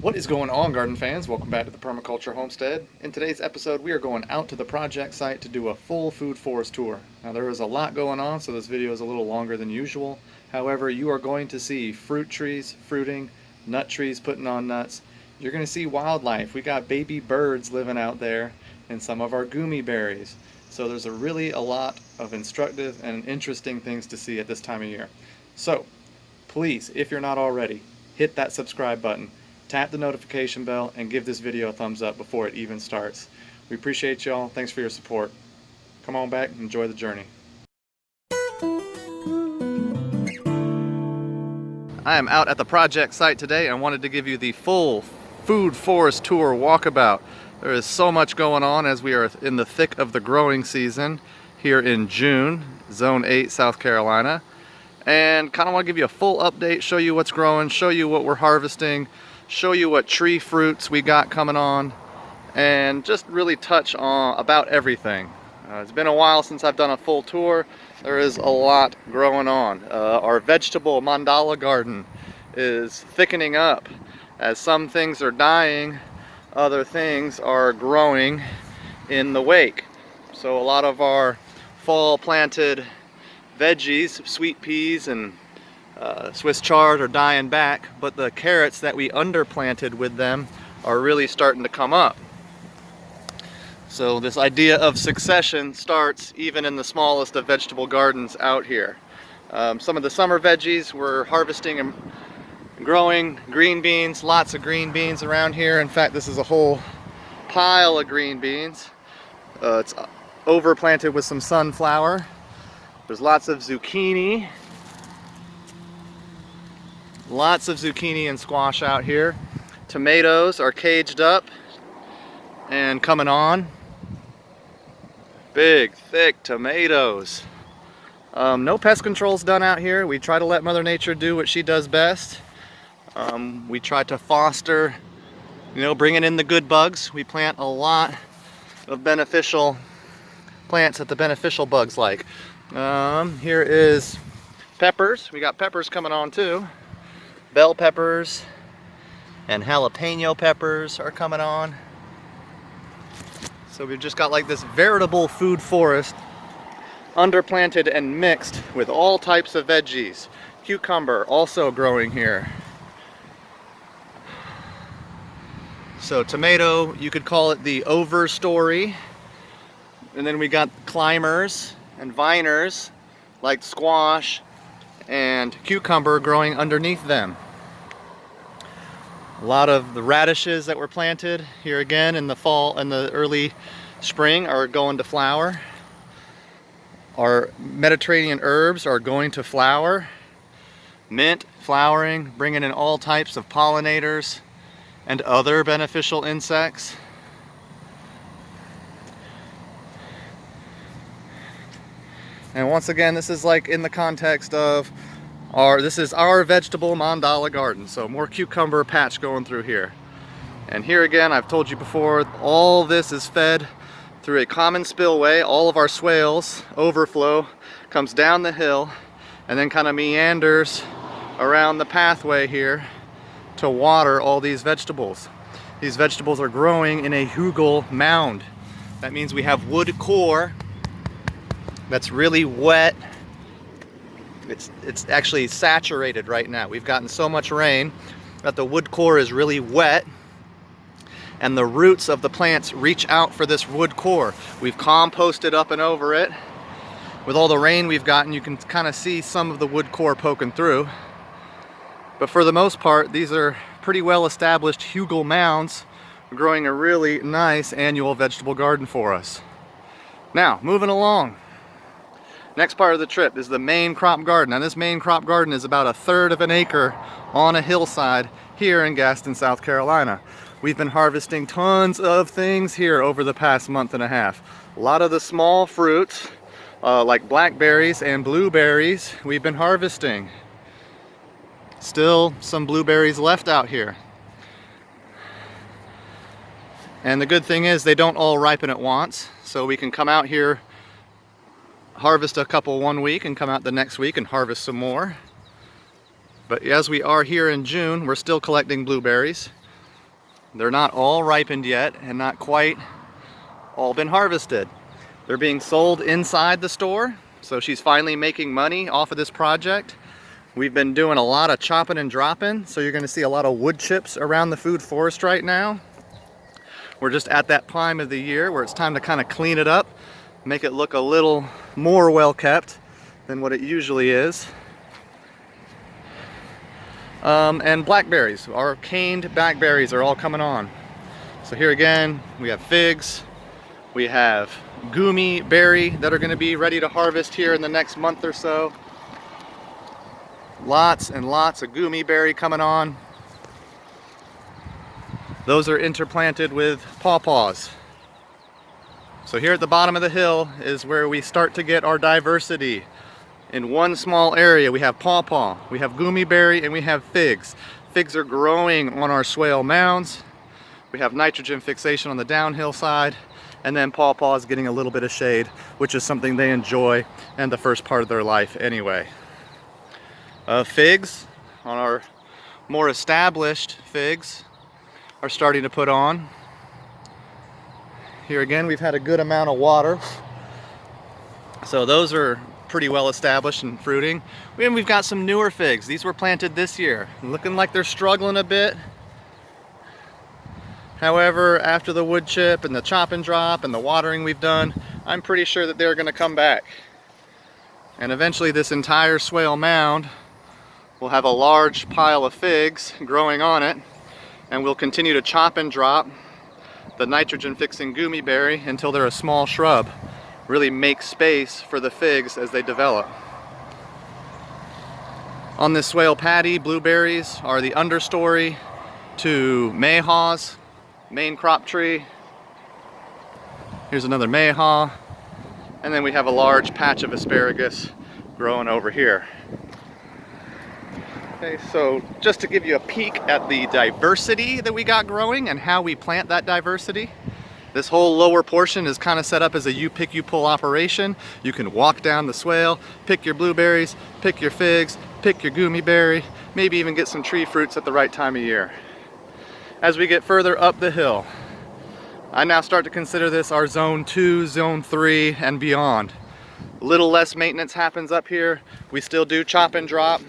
What is going on, garden fans? Welcome back to the Permaculture Homestead. In today's episode, we are going out to the project site to do a full food forest tour. Now, there is a lot going on, so this video is a little longer than usual. However, you are going to see fruit trees fruiting, nut trees putting on nuts. You're going to see wildlife. We got baby birds living out there and some of our gummy berries. So there's really a lot of instructive and interesting things to see at this time of year. So, please, if you're not already, hit that subscribe button. Tap the notification bell and give this video a thumbs up before it even starts. We appreciate y'all. Thanks for your support. Come on back and enjoy the journey. I am out at the project site today and wanted to give you the full food forest tour walkabout. There is so much going on as we are in the thick of the growing season here in June, Zone 8, South Carolina. And kind of want to give you a full update, show you what's growing, show you what we're harvesting, show you what tree fruits we got coming on, and just really touch on about everything. It's been a while since I've done a full tour. There is a lot growing on. Our vegetable mandala garden is thickening up. As some things are dying, other things are growing in the wake. So a lot of our fall planted veggies, sweet peas and Swiss chard are dying back, but the carrots that we underplanted with them are really starting to come up. So this idea of succession starts even in the smallest of vegetable gardens out here. Some of the summer veggies we're harvesting and growing. Green beans, lots of green beans around here. In fact, this is a whole pile of green beans. It's overplanted with some sunflower. There's lots of zucchini. Lots of zucchini and squash out here. Tomatoes are caged up and coming on. Big, thick tomatoes. No pest control's done out here. We try to let Mother Nature do what she does best. We try to foster, bringing in the good bugs. We plant a lot of beneficial plants that the beneficial bugs like. Here is peppers. We got peppers coming on too. Bell peppers and jalapeno peppers are coming on. So we've just got like this veritable food forest underplanted and mixed with all types of veggies. Cucumber also growing here. So tomato, you could call it the overstory. And then we got climbers and viners like squash and cucumber growing underneath them. A lot of the radishes that were planted here again in the fall and the early spring are going to flower. Our Mediterranean herbs are going to flower. Mint flowering, bringing in all types of pollinators and other beneficial insects. And once again, this is like in the context of this is our vegetable mandala garden. So more cucumber patch going through here. And here again, I've told you before, all this is fed through a common spillway. All of our swales overflow, comes down the hill, and then kind of meanders around the pathway here to water all these vegetables. These vegetables are growing in a hugel mound. That means we have wood core that's really wet. It's actually saturated right now. We've gotten so much rain that the wood core is really wet, and the roots of the plants reach out for this wood core. We've composted up and over it. With all the rain we've gotten, you can kind of see some of the wood core poking through. But for the most part, these are pretty well established hugel mounds growing a really nice annual vegetable garden for us. Now, moving along. Next part of the trip is the main crop garden. Now this main crop garden is about 1/3 of an acre on a hillside here in Gaston, South Carolina. We've been harvesting tons of things here over the past month and a half. A lot of the small fruits, like blackberries and blueberries, we've been harvesting. Still some blueberries left out here. And the good thing is they don't all ripen at once, so we can come out here, harvest a couple one week and come out the next week and harvest some more. But as we are here in June, we're still collecting blueberries. They're not all ripened yet and not quite all been harvested. They're being sold inside the store, so she's finally making money off of this project. We've been doing a lot of chopping and dropping, so you're going to see a lot of wood chips around the food forest right now. We're just at that time of the year where it's time to kind of clean it up, make it look a little more well kept than what it usually is. And blackberries, our caned blackberries are all coming on. So here again, we have figs, we have gummy berry that are going to be ready to harvest here in the next month or so. Lots and lots of gummy berry coming on. Those are interplanted with pawpaws. So here at the bottom of the hill is where we start to get our diversity. In one small area we have pawpaw, we have gummy berry, and we have figs. Figs are growing on our swale mounds. We have nitrogen fixation on the downhill side, and then pawpaw is getting a little bit of shade, which is something they enjoy in the first part of their life anyway. Figs, on our more established figs, are starting to put on. Here again, we've had a good amount of water, so those are pretty well established and fruiting. And we've got some newer figs. These were planted this year, looking like they're struggling a bit. However, after the wood chip and the chop and drop and the watering we've done, I'm pretty sure that they're going to come back. And eventually this entire swale mound will have a large pile of figs growing on it, and we'll continue to chop and drop the nitrogen fixing gummy berry until they're a small shrub. Really make space for the figs as they develop. On this swale patty, blueberries are the understory to mayhaws, main crop tree. Here's another mayhaw, and then we have a large patch of asparagus growing over here. Okay, so just to give you a peek at the diversity that we got growing and how we plant that diversity. This whole lower portion is kind of set up as a you pick, you pull operation. You can walk down the swale, pick your blueberries, pick your figs, pick your gummy berry, maybe even get some tree fruits at the right time of year. As we get further up the hill, I now start to consider this our zone 2, zone 3, and beyond. A little less maintenance happens up here. We still do chop and drop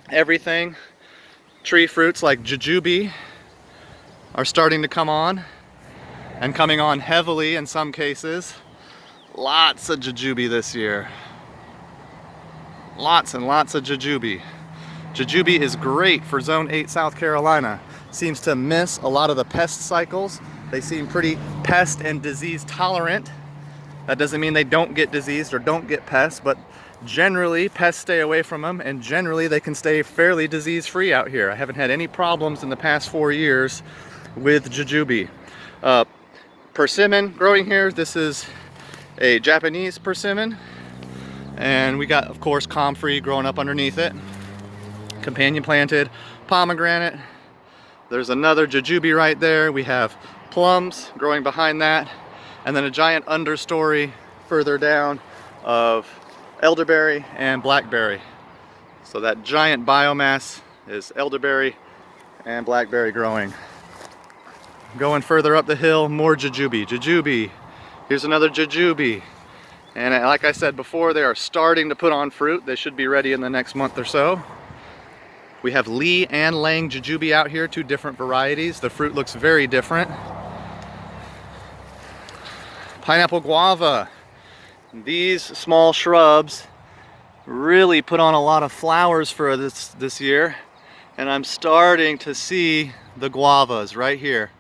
everything. Tree fruits like jujube are starting to come on, and coming on heavily in some cases. Lots of jujube this year. Lots and lots of jujube. Jujube is great for Zone 8 South Carolina. Seems to miss a lot of the pest cycles. They seem pretty pest and disease tolerant. That doesn't mean they don't get diseased or don't get pests, but generally pests stay away from them, and generally they can stay fairly disease free out here. I haven't had any problems in the past 4 years with jujube. Persimmon growing here. This is a Japanese persimmon, and we got, of course, comfrey growing up underneath it. Companion planted pomegranate. There's another jujube right there. We have plums growing behind that, and then a giant understory further down of elderberry and blackberry. So that giant biomass is elderberry and blackberry growing. Going further up the hill, more jujube. Jujube. Here's another jujube. And like I said before, they are starting to put on fruit. They should be ready in the next month or so. We have Lee and Lang jujube out here, 2 different varieties. The fruit looks very different. Pineapple guava. These small shrubs really put on a lot of flowers for this year. And I'm starting to see the guavas right here.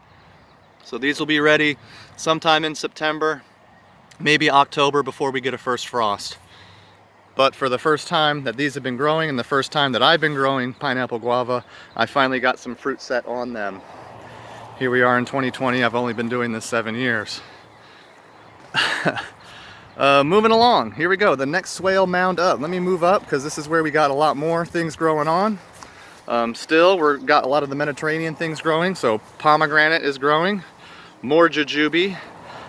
So these will be ready sometime in September, maybe October, before we get a first frost. But for the first time that these have been growing, and the first time that I've been growing pineapple guava, I finally got some fruit set on them. Here we are in 2020. I've only been doing this 7 years. Moving along, here we go, the next swale mound up. Let me move up because this is where we got a lot more things growing on. Still, we've got a lot of the Mediterranean things growing, so pomegranate is growing, more jujube,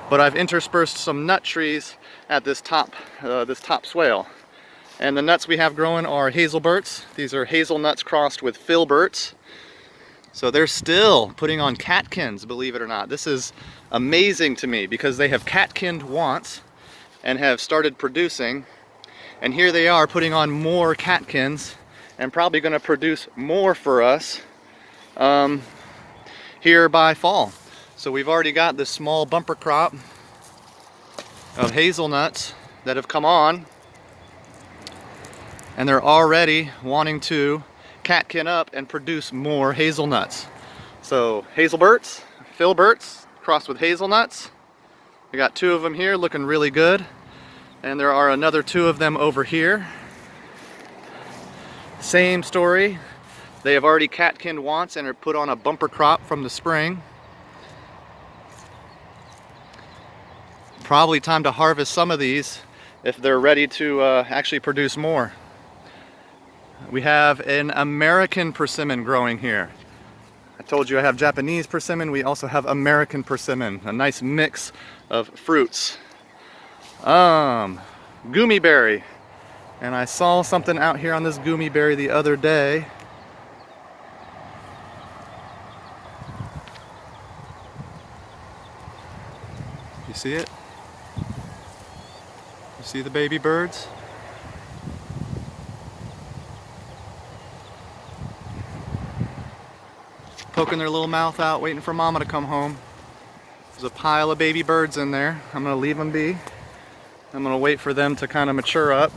but I've interspersed some nut trees at this top swale. And the nuts we have growing are hazelberts. These are hazelnuts crossed with filberts. So they're still putting on catkins, believe it or not. This is amazing to me because they have catkinned once and have started producing. And here they are putting on more catkins and probably going to produce more for us here by fall. So we've already got this small bumper crop of hazelnuts that have come on, and they're already wanting to catkin up and produce more hazelnuts. So hazelberts, filberts crossed with hazelnuts. We got 2 of them here looking really good, and there are another 2 of them over here. Same story. They have already catkinned once and are put on a bumper crop from the spring. Probably time to harvest some of these if they're ready to actually produce more. We have an American persimmon growing here. I told you I have Japanese persimmon. We also have American persimmon, a nice mix of fruits. Gummy berry. And I saw something out here on this gummy berry the other day. You see it? You see the baby birds? Poking their little mouth out, waiting for mama to come home. There's a pile of baby birds in there. I'm gonna leave them be. I'm gonna wait for them to kind of mature up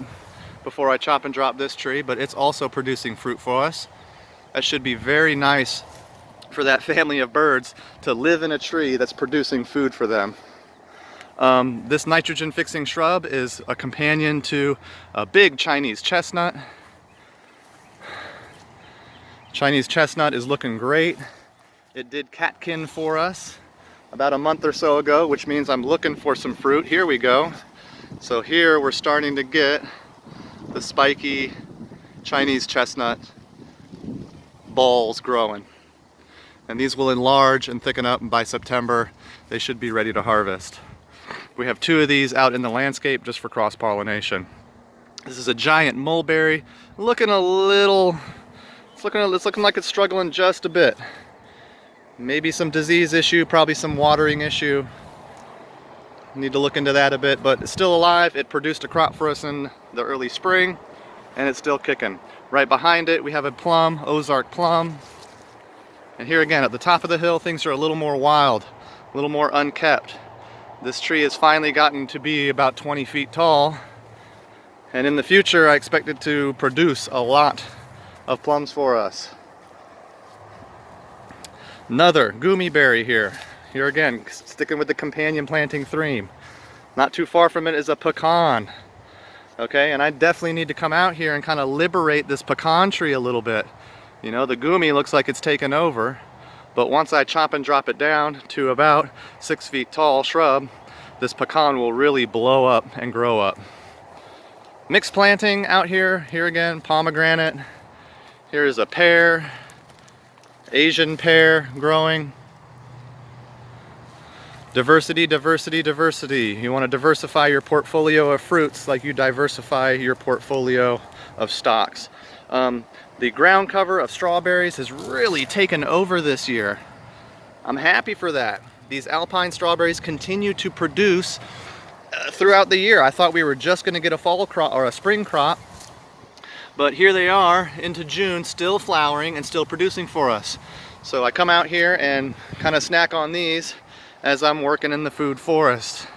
before I chop and drop this tree, but it's also producing fruit for us. That should be very nice for that family of birds to live in a tree that's producing food for them. This nitrogen fixing shrub is a companion to a big Chinese chestnut. Chinese chestnut is looking great. It did catkin for us about a month or so ago, which means I'm looking for some fruit. Here we go. So here we're starting to get the spiky Chinese chestnut balls growing. And these will enlarge and thicken up, and by September they should be ready to harvest. We have 2 of these out in the landscape just for cross-pollination. This is a giant mulberry, looking a little, it's looking like it's struggling just a bit. Maybe some disease issue, probably some watering issue. Need to look into that a bit, but it's still alive. It produced a crop for us in the early spring, and it's still kicking. Right behind it, we have a plum, Ozark plum. And here again, at the top of the hill, things are a little more wild, a little more unkept. This tree has finally gotten to be about 20 feet tall, and in the future, I expect it to produce a lot of plums for us. Another gummy berry here. Here again, sticking with the companion planting theme. Not too far from it is a pecan. Okay, and I definitely need to come out here and kind of liberate this pecan tree a little bit. You know, the gummy looks like it's taken over, but once I chop and drop it down to about 6 feet tall shrub, this pecan will really blow up and grow up. Mixed planting out here. Here again, pomegranate. Here is a pear, Asian pear growing. Diversity, diversity, diversity. You want to diversify your portfolio of fruits like you diversify your portfolio of stocks. The ground cover of strawberries has really taken over this year. I'm happy for that. These alpine strawberries continue to produce throughout the year. I thought we were just going to get a fall crop or a spring crop, but here they are into June, still flowering and still producing for us. So I come out here and kind of snack on these as I'm working in the food forest.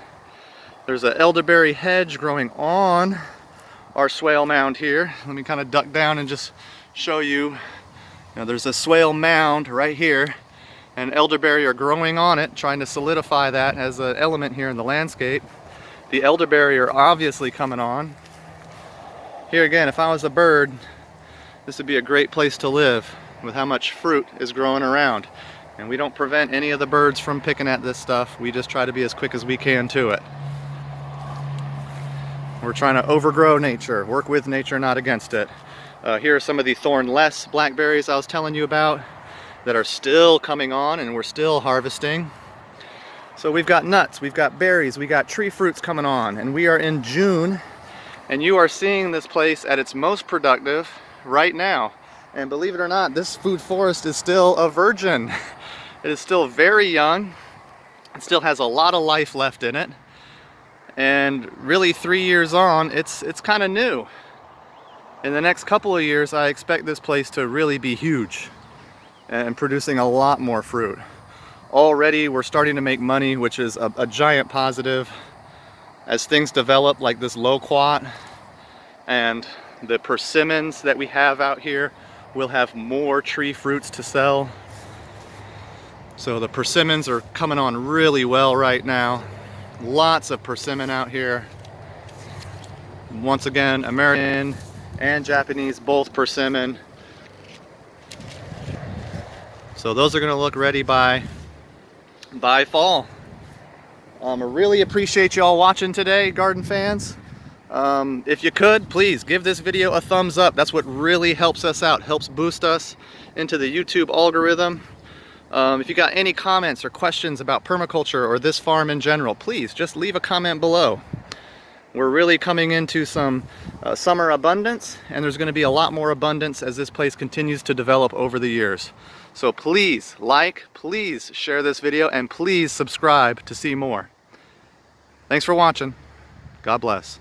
There's an elderberry hedge growing on our swale mound here. Let me kind of duck down and just show you. There's a swale mound right here, and elderberry are growing on it, trying to solidify that as an element here in the landscape. The elderberry are obviously coming on. Here again, if I was a bird, this would be a great place to live with how much fruit is growing around. And we don't prevent any of the birds from picking at this stuff. We just try to be as quick as we can to it. We're trying to overgrow nature, work with nature, not against it. Here are some of the thornless blackberries I was telling you about that are still coming on, and we're still harvesting. So we've got nuts, we've got berries, we got tree fruits coming on, and we are in June, and you are seeing this place at its most productive right now. And believe it or not, this food forest is still a virgin. It is still very young. It still has a lot of life left in it. And really 3 years on, it's kind of new. In the next couple of years, I expect this place to really be huge and producing a lot more fruit. Already we're starting to make money, which is a giant positive. As things develop like this loquat and the persimmons that we have out here, we'll have more tree fruits to sell. So the persimmons are coming on really well right now. Lots of persimmon out here. Once again, American and Japanese, both persimmon. So those are gonna look ready by fall. I really appreciate y'all watching today, garden fans. If you could, please give this video a thumbs up. That's what really helps us out, helps boost us into the YouTube algorithm. If you got any comments or questions about permaculture or this farm in general, please just leave a comment below. We're really coming into some summer abundance, and there's going to be a lot more abundance as this place continues to develop over the years. So please like, please share this video, and please subscribe to see more. Thanks for watching. God bless.